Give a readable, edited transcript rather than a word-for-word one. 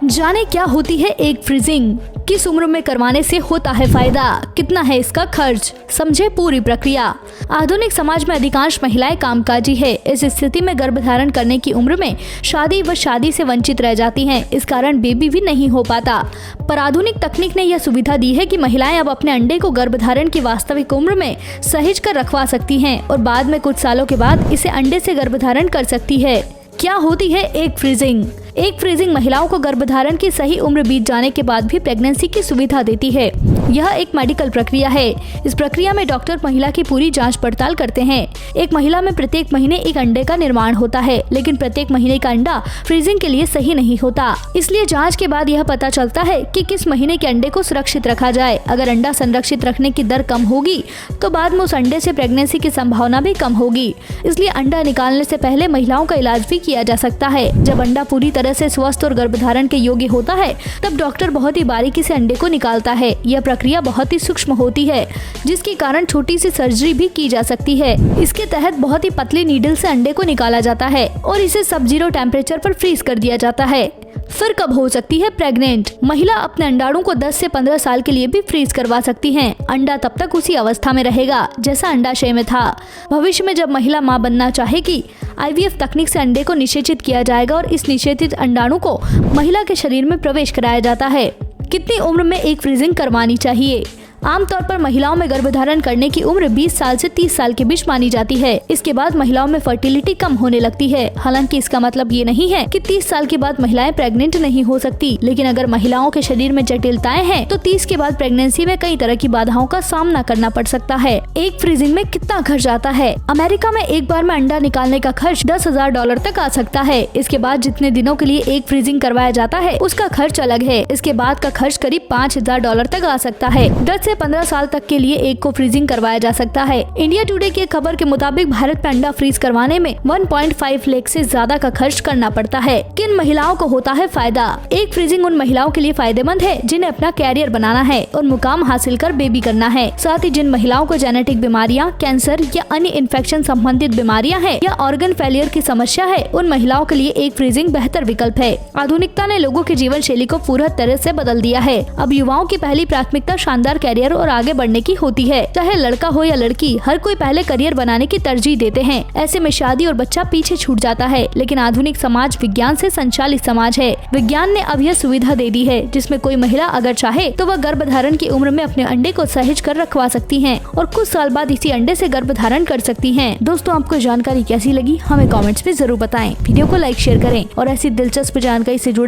जाने क्या होती है एग फ्रीजिंग, किस उम्र में करवाने से होता है फायदा, कितना है इसका खर्च, समझे पूरी प्रक्रिया। आधुनिक समाज में अधिकांश महिलाएं कामकाजी है। इस स्थिति में गर्भधारण करने की उम्र में शादी से वंचित रह जाती हैं। इस कारण बेबी भी नहीं हो पाता। पर आधुनिक तकनीक ने यह सुविधा दी है कि महिलाएं अब अपने अंडे को गर्भधारण की वास्तविक उम्र में सहेज कर रखवा सकती हैं और बाद में कुछ सालों के बाद इसे अंडे से गर्भधारण कर सकती है। क्या होती है एग फ्रीजिंग? एग फ्रीजिंग महिलाओं को गर्भधारण की सही उम्र बीत जाने के बाद भी प्रेगनेंसी की सुविधा देती है। यह एक मेडिकल प्रक्रिया है। इस प्रक्रिया में डॉक्टर महिला की पूरी जांच पड़ताल करते हैं। एक महिला में प्रत्येक महीने एक अंडे का निर्माण होता है, लेकिन प्रत्येक महीने का अंडा फ्रीजिंग के लिए सही नहीं होता। इसलिए जांच के बाद यह पता चलता है कि किस महीने के अंडे को सुरक्षित रखा जाए। अगर अंडा संरक्षित रखने की दर कम होगी तो बाद में उस अंडे से प्रेगनेंसी की संभावना भी कम होगी। इसलिए अंडा निकालने से पहले महिलाओं का इलाज भी किया जा सकता है। जब अंडा पूरी तरह से स्वस्थ और गर्भधारण के योग्य होता है तब डॉक्टर बहुत ही बारीकी से अंडे को निकालता है। यह प्रक्रिया बहुत ही सूक्ष्म होती है, जिसके कारण छोटी सी सर्जरी भी की जा सकती है। इसके तहत बहुत ही पतली नीडल से अंडे को निकाला जाता है और इसे सब जीरो टेम्परेचर पर फ्रीज कर दिया जाता है। फिर कब हो सकती है प्रेग्नेंट? महिला अपने अंडाणु को 10 से 15 साल के लिए भी फ्रीज करवा सकती हैं। अंडा तब तक उसी अवस्था में रहेगा जैसा अंडाशय में था। भविष्य में जब महिला मां बनना चाहेगी, IVF तकनीक से अंडे को निषेचित किया जाएगा और इस निषेचित अंडाणु को महिला के शरीर में प्रवेश कराया जाता है। कितनी उम्र में एग फ्रीजिंग करवानी चाहिए? आमतौर पर महिलाओं में गर्भधारण करने की उम्र 20 साल से 30 साल के बीच मानी जाती है। इसके बाद महिलाओं में फर्टिलिटी कम होने लगती है। हालांकि इसका मतलब ये नहीं है कि 30 साल के बाद महिलाएं प्रेग्नेंट नहीं हो सकती, लेकिन अगर महिलाओं के शरीर में जटिलताएं हैं तो 30 के बाद प्रेगनेंसी में कई तरह की बाधाओं का सामना करना पड़ सकता है। एग फ्रीजिंग में कितना खर्च आता है? अमेरिका में एक बार में अंडा निकालने का खर्च $10,000 तक आ सकता है। इसके बाद जितने दिनों के लिए एग फ्रीजिंग करवाया जाता है उसका खर्च अलग है। इसके बाद का खर्च करीब $5,000 तक आ सकता है। 10 से 15 साल तक के लिए एग को फ्रीजिंग करवाया जा सकता है। इंडिया टुडे की खबर के मुताबिक भारत में अंडा फ्रीज करवाने में 1.5 लाख से ज्यादा का खर्च करना पड़ता है। किन महिलाओं को होता है फायदा? एग फ्रीजिंग उन महिलाओं के लिए फायदेमंद है जिन्हें अपना कैरियर बनाना है और मुकाम हासिल कर बेबी करना है। साथ ही जिन महिलाओं को जेनेटिक बीमारियां, कैंसर या अन्य इन्फेक्शन संबंधित बीमारियां हैं या ऑर्गन फेलियर की समस्या है, उन महिलाओं के लिए एग फ्रीजिंग बेहतर विकल्प है। आधुनिकता ने लोगों की जीवन शैली को पूरा तरह से बदल दिया है। अब युवाओं की पहली प्राथमिकता शानदार कैरियर और आगे बढ़ने की होती है। चाहे लड़का हो या लड़की, हर कोई पहले करियर बनाने की तरजीह देते हैं। ऐसे में शादी और बच्चा पीछे छूट जाता है। लेकिन आधुनिक समाज विज्ञान से संचालित समाज है। विज्ञान ने अब यह सुविधा दे दी है जिसमें कोई महिला अगर चाहे तो वह गर्भधारण की उम्र में अपने अंडे को सहेज कर रखवा सकती है और कुछ साल बाद इसी अंडे से गर्भधारण कर सकती है। दोस्तों, आपको जानकारी कैसी लगी हमें कमेंट्स में जरूर बताएं। वीडियो को लाइक शेयर करें और ऐसी दिलचस्प जानकारी से जुड़े